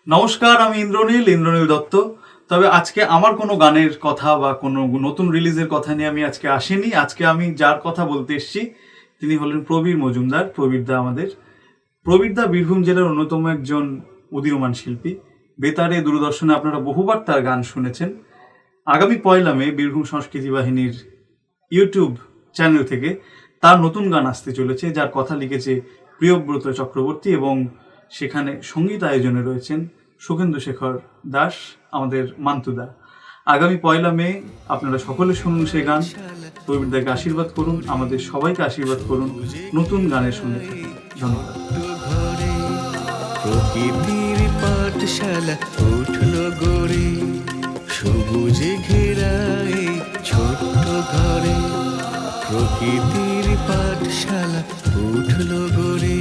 নমস্কার, আমি ইন্দ্রনীল দত্ত। তবে আজকে আমার কোনো গানের কথা বা কোনো নতুন রিলিজের কথা নিয়ে আমি আজকে আসিনি। আজকে আমি যার কথা বলতে এসেছি তিনি হলেন প্রবীর মজুমদার। প্রবীরদা বীরভূম জেলার অন্যতম একজন উদীয়মান শিল্পী। বেতারে, দূরদর্শনে আপনারা বহুবার তার গান শুনেছেন। আগামী 1 মে বীরভূম সংস্কৃতি বাহিনীর ইউটিউব চ্যানেল থেকে তার নতুন গান আসতে চলেছে, যার কথা লিখেছে প্রিয়ব্রত চক্রবর্তী এবং সেখানে সঙ্গীত আয়োজনে রয়েছেন সুখেন্দু শেখর দাস, আমাদের মান্তুদা। আগামী 1 মে আপনারা সকলে শুনুন সেই গান। প্রবীরদাকে আশীর্বাদ করুন, আমাদের সবাইকে আশীর্বাদ করুন নতুন গানের সঙ্গে থাকুন। ধন্যবাদ। প্রকৃতির পাঠশালা উঠলো গড়ে, সবুজে ঘেরা এই ছোট্ট ঘরে। প্রকৃতির পাঠশালা উঠলো গড়ে।